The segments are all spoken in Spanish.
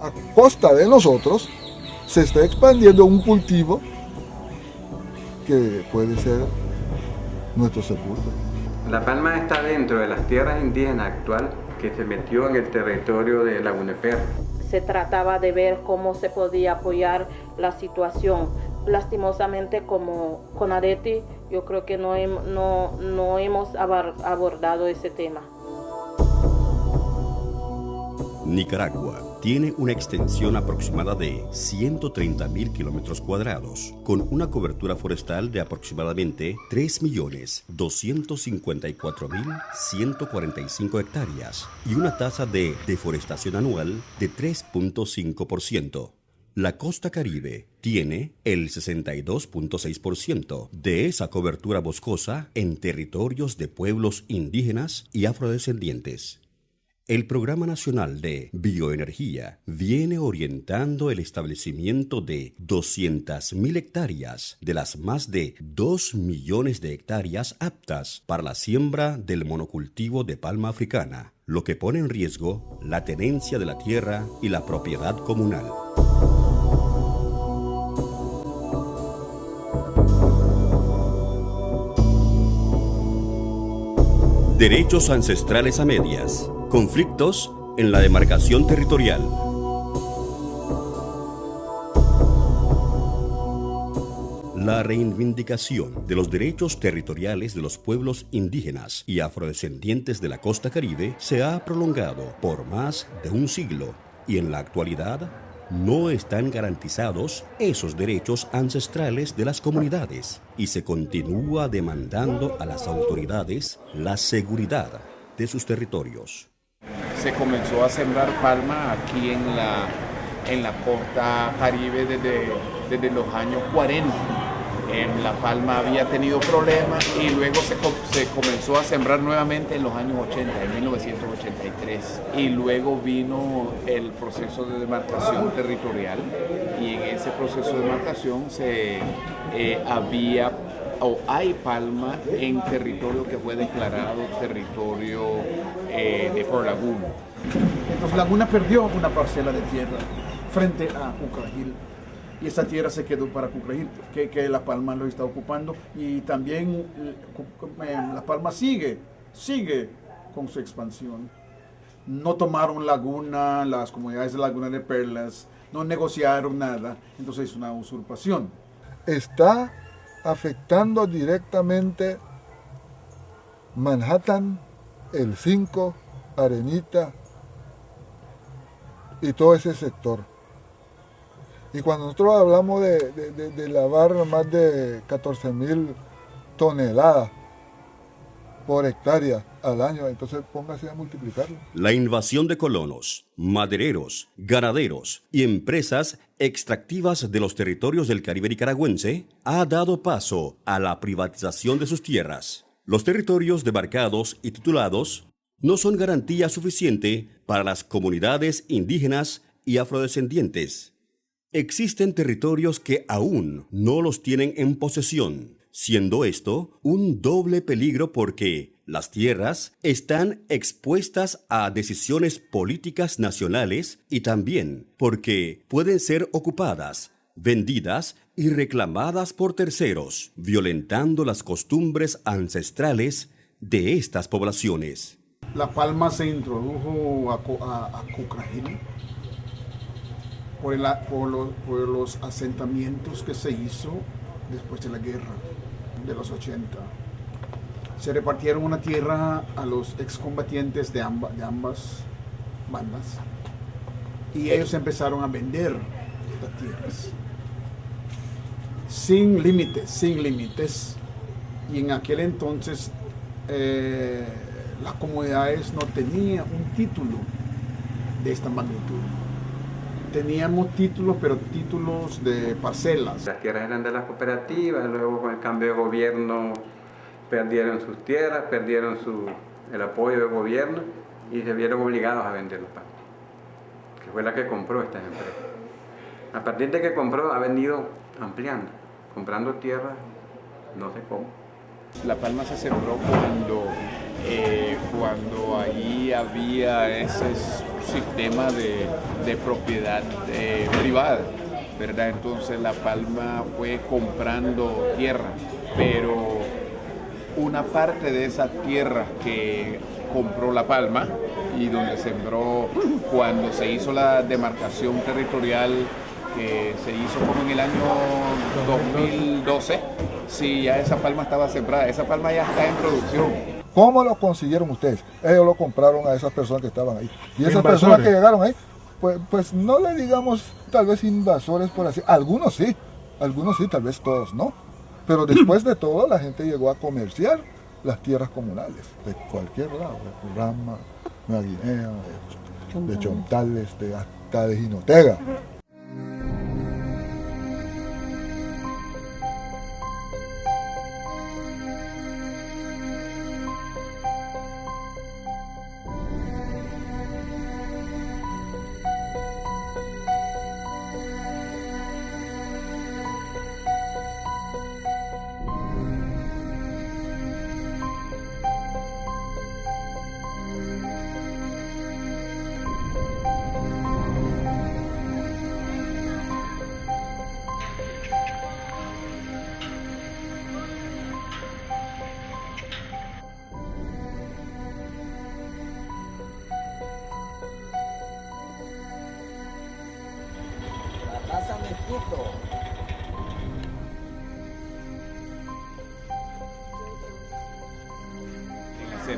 a costa de nosotros, se está expandiendo un cultivo que puede ser nuestro sepulcro. La palma está dentro de las tierras indígenas actual que se metió en el territorio de Lagunefer. Se trataba de ver cómo se podía apoyar la situación. Lastimosamente, como CONADETI, yo creo que no hemos abordado ese tema. Nicaragua tiene una extensión aproximada de 130.000 kilómetros cuadrados, con una cobertura forestal de aproximadamente 3.254.145 hectáreas y una tasa de deforestación anual de 3.5%. La costa caribe tiene el 62.6% de esa cobertura boscosa en territorios de pueblos indígenas y afrodescendientes. El Programa Nacional de Bioenergía viene orientando el establecimiento de 200.000 hectáreas de las más de 2 millones de hectáreas aptas para la siembra del monocultivo de palma africana, lo que pone en riesgo la tenencia de la tierra y la propiedad comunal. Derechos ancestrales a medias. Conflictos en la demarcación territorial. La reivindicación de los derechos territoriales de los pueblos indígenas y afrodescendientes de la costa caribe se ha prolongado por más de un siglo y en la actualidad no están garantizados esos derechos ancestrales de las comunidades y se continúa demandando a las autoridades la seguridad de sus territorios. Se comenzó a sembrar palma aquí en la costa caribe desde los años 40. La palma había tenido problemas y luego se comenzó a sembrar nuevamente en los años 80, en 1983. Y luego vino el proceso de demarcación territorial y en ese proceso de demarcación hay palma en territorio que fue declarado territorio de Por Laguna. Entonces Laguna perdió una parcela de tierra frente a Cucragil y esa tierra se quedó para Cucragil, que La Palma lo está ocupando y también La Palma sigue con su expansión. No tomaron Laguna, las comunidades de Laguna de Perlas, no negociaron nada, entonces es una usurpación. Está afectando directamente Manhattan, El 5, Arenita y todo ese sector. Y cuando nosotros hablamos de lavar más de 14.000 toneladas por hectárea al año, entonces póngase a multiplicarlo. La invasión de colonos, madereros, ganaderos y empresas extractivas de los territorios del Caribe nicaragüense ha dado paso a la privatización de sus tierras. Los territorios demarcados y titulados no son garantía suficiente para las comunidades indígenas y afrodescendientes. Existen territorios que aún no los tienen en posesión, siendo esto un doble peligro porque las tierras están expuestas a decisiones políticas nacionales y también porque pueden ser ocupadas, vendidas y reclamadas por terceros, violentando las costumbres ancestrales de estas poblaciones. La Palma se introdujo a Cucragil por los asentamientos que se hizo después de la guerra de los 80. Se repartieron una tierra a los excombatientes de ambas bandas y ellos empezaron a vender estas tierras sin límites, y en aquel entonces las comunidades no tenían un título de esta magnitud. Teníamos títulos, pero títulos de parcelas. Las tierras eran de las cooperativas, luego con el cambio de gobierno perdieron sus tierras, perdieron el apoyo del gobierno y se vieron obligados a vender los palmas, que fue la que compró estas empresas. A partir de que compró, ha venido ampliando, comprando tierras, no sé cómo. La Palma se sembró cuando ahí había esos sistema de propiedad privada, ¿verdad? Entonces La Palma fue comprando tierra, pero una parte de esa tierra que compró La Palma y donde sembró cuando se hizo la demarcación territorial, que se hizo como en el año 2012, sí, ya esa palma estaba sembrada, esa palma ya está en producción. ¿Cómo lo consiguieron ustedes? Ellos lo compraron a esas personas que estaban ahí. Y esas Invasores. personas que llegaron ahí, pues no le digamos tal vez invasores por así. Algunos sí, tal vez todos no. Pero después de todo la gente llegó a comerciar las tierras comunales, de cualquier lado, de Curama, Nueva Guinea, de Chontales, hasta de Jinotega.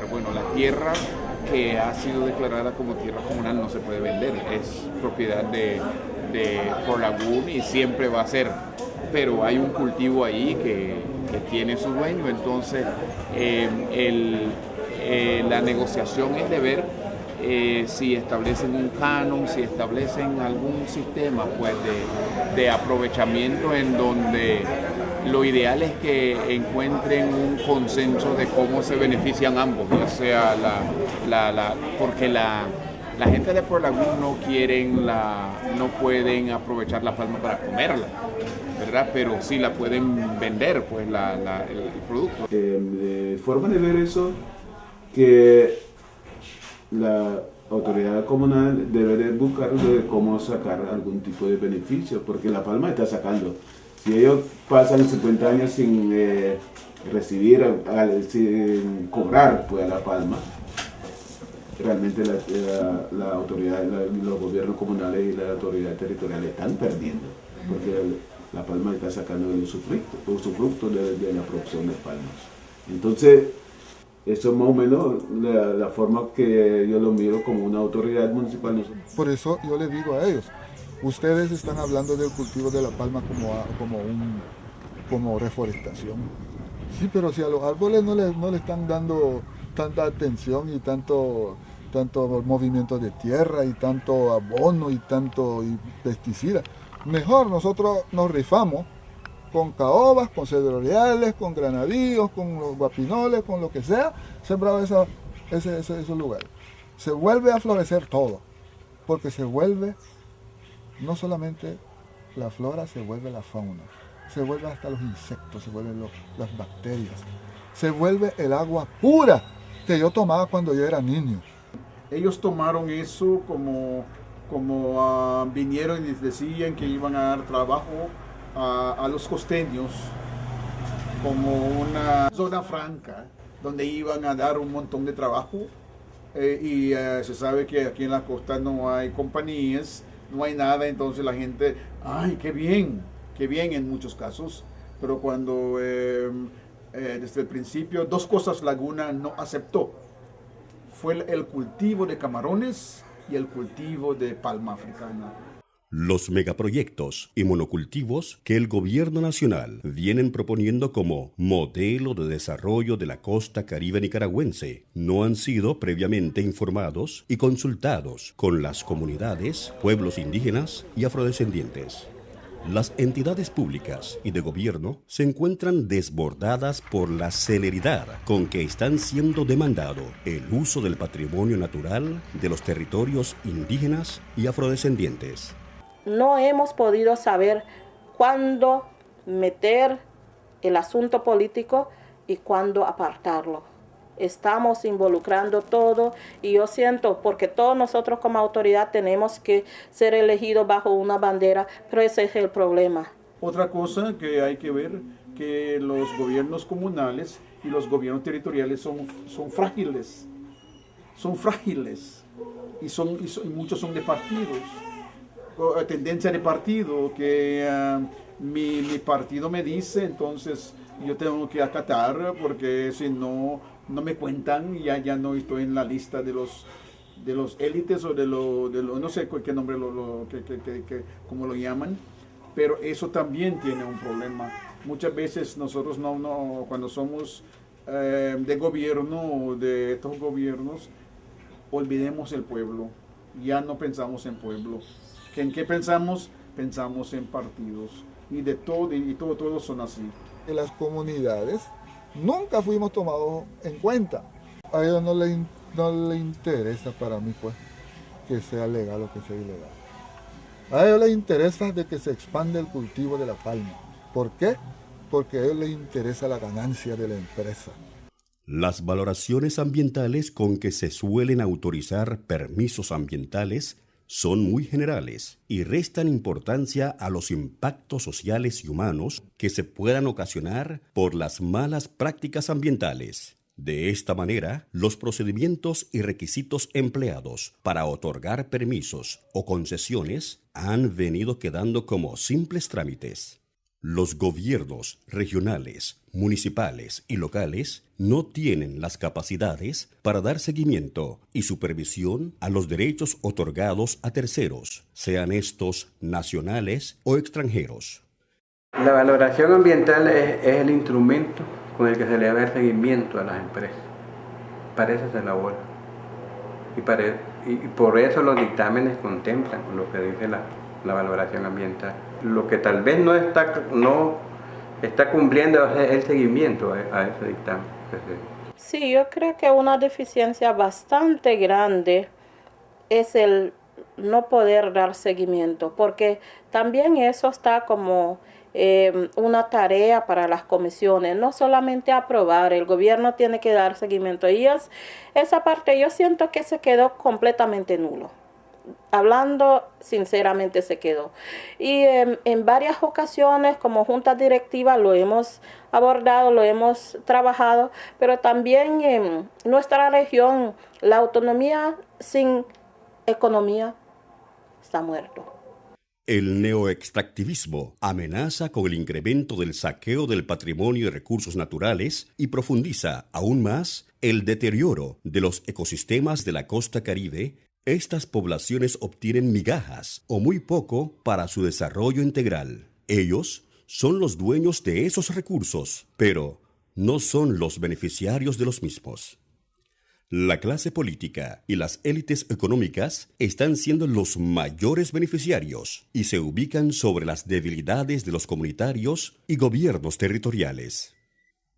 Bueno, la tierra que ha sido declarada como tierra comunal no se puede vender, es propiedad de Porlagún y siempre va a ser, pero hay un cultivo ahí que tiene su dueño, entonces la negociación es de ver si establecen un canon, si establecen algún sistema pues, de aprovechamiento en donde lo ideal es que encuentren un consenso de cómo se benefician ambos, ya sea porque la gente de Porlagún no pueden aprovechar la palma para comerla, ¿verdad? Pero sí la pueden vender, pues el producto. Forma de ver eso, que la autoridad comunal debe de buscar de cómo sacar algún tipo de beneficio, porque La Palma está sacando. Si ellos pasan 50 años sin recibir, sin cobrar pues, a La Palma, realmente la autoridad, los gobiernos comunales y las autoridades territoriales están perdiendo, porque La Palma está sacando el usufructo de la producción de palmas. Entonces, eso es más o menos la forma que yo lo miro como una autoridad municipal. Por eso yo les digo a ellos, ustedes están hablando del cultivo de la palma como reforestación. Sí, pero si a los árboles no le están dando tanta atención y tanto movimiento de tierra y tanto abono y pesticida, mejor nosotros nos rifamos con caobas, con cedroreales, con granadillos, con los guapinoles, con lo que sea, sembrado esos lugares. Se vuelve a florecer todo, porque se vuelve no solamente la flora, se vuelve la fauna, se vuelve hasta los insectos, se vuelven las bacterias, se vuelve el agua pura que yo tomaba cuando yo era niño. Ellos tomaron eso como vinieron y decían que iban a dar trabajo a los costeños como una zona franca donde iban a dar un montón de trabajo y se sabe que aquí en la costa no hay compañías, no hay nada, entonces la gente, ¡ay, qué bien en muchos casos! Pero cuando desde el principio dos cosas Laguna no aceptó, fue el cultivo de camarones y el cultivo de palma africana. Los megaproyectos y monocultivos que el gobierno nacional vienen proponiendo como modelo de desarrollo de la costa caribe nicaragüense no han sido previamente informados y consultados con las comunidades, pueblos indígenas y afrodescendientes. Las entidades públicas y de gobierno se encuentran desbordadas por la celeridad con que están siendo demandado el uso del patrimonio natural de los territorios indígenas y afrodescendientes. No hemos podido saber cuándo meter el asunto político y cuándo apartarlo. Estamos involucrando todo y yo siento, porque todos nosotros como autoridad tenemos que ser elegidos bajo una bandera, pero ese es el problema. Otra cosa que hay que ver, que los gobiernos comunales y los gobiernos territoriales son frágiles. Son frágiles y muchos son de partidos. Tendencia de partido, que mi partido me dice, entonces yo tengo que acatar, porque si no me cuentan, ya no estoy en la lista de los élites o de lo no sé qué nombre, como lo llaman, pero eso también tiene un problema. Muchas veces nosotros cuando somos de gobierno, de estos gobiernos, olvidemos el pueblo, ya no pensamos en pueblo. ¿En qué pensamos? Pensamos en partidos, y todos son así. En las comunidades nunca fuimos tomados en cuenta. A ellos no les interesa, para mí, pues, que sea legal o que sea ilegal. A ellos les interesa de que se expande el cultivo de la palma. ¿Por qué? Porque a ellos les interesa la ganancia de la empresa. Las valoraciones ambientales con que se suelen autorizar permisos ambientales son muy generales y restan importancia a los impactos sociales y humanos que se puedan ocasionar por las malas prácticas ambientales. De esta manera, los procedimientos y requisitos empleados para otorgar permisos o concesiones han venido quedando como simples trámites. Los gobiernos regionales, municipales y locales no tienen las capacidades para dar seguimiento y supervisión a los derechos otorgados a terceros, sean estos nacionales o extranjeros. La valoración ambiental es el instrumento con el que se le da el seguimiento a las empresas. Para eso se elabora. Y por eso los dictámenes contemplan lo que dice la valoración ambiental. Lo que tal vez no está cumpliendo es el seguimiento a ese dictamen. Sí, yo creo que una deficiencia bastante grande es el no poder dar seguimiento, porque también eso está como una tarea para las comisiones, no solamente aprobar, el gobierno tiene que dar seguimiento. Y esa parte yo siento que se quedó completamente nulo. Hablando sinceramente se quedó. Y en varias ocasiones como junta directiva lo hemos abordado, lo hemos trabajado, pero también en nuestra región la autonomía sin economía está muerto. El neoextractivismo amenaza con el incremento del saqueo del patrimonio y recursos naturales y profundiza aún más el deterioro de los ecosistemas de la costa Caribe. Estas poblaciones obtienen migajas o muy poco para su desarrollo integral. Ellos son los dueños de esos recursos, pero no son los beneficiarios de los mismos. La clase política y las élites económicas están siendo los mayores beneficiarios y se ubican sobre las debilidades de los comunitarios y gobiernos territoriales.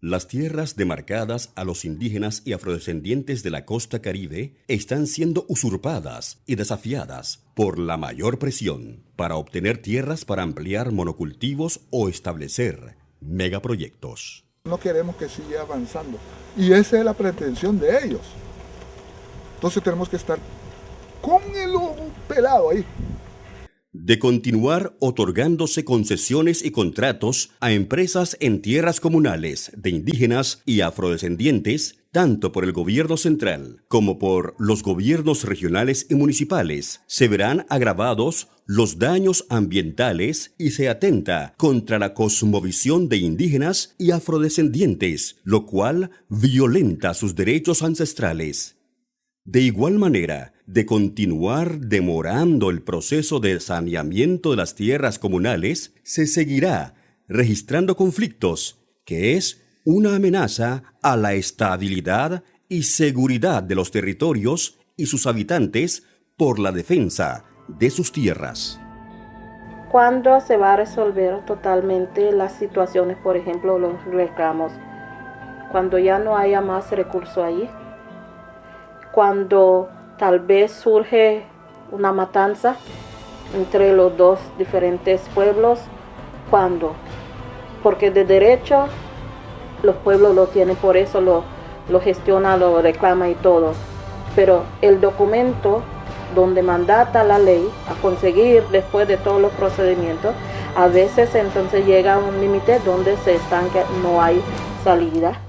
Las tierras demarcadas a los indígenas y afrodescendientes de la costa Caribe están siendo usurpadas y desafiadas por la mayor presión para obtener tierras para ampliar monocultivos o establecer megaproyectos. No queremos que siga avanzando y esa es la pretensión de ellos. Entonces tenemos que estar con el ojo pelado ahí. De continuar otorgándose concesiones y contratos a empresas en tierras comunales de indígenas y afrodescendientes, tanto por el gobierno central como por los gobiernos regionales y municipales, se verán agravados los daños ambientales y se atenta contra la cosmovisión de indígenas y afrodescendientes, lo cual violenta sus derechos ancestrales. De igual manera, de continuar demorando el proceso de saneamiento de las tierras comunales, se seguirá registrando conflictos, que es una amenaza a la estabilidad y seguridad de los territorios y sus habitantes por la defensa de sus tierras. ¿Cuándo se va a resolver totalmente las situaciones, por ejemplo, los reclamos? Cuando ya no haya más recursos allí. Cuando tal vez surge una matanza entre los dos diferentes pueblos. ¿Cuándo? Porque de derecho los pueblos lo tienen, por eso lo gestiona, lo reclama y todo. Pero el documento donde mandata la ley a conseguir después de todos los procedimientos, a veces entonces llega a un límite donde se estanca, no hay salida.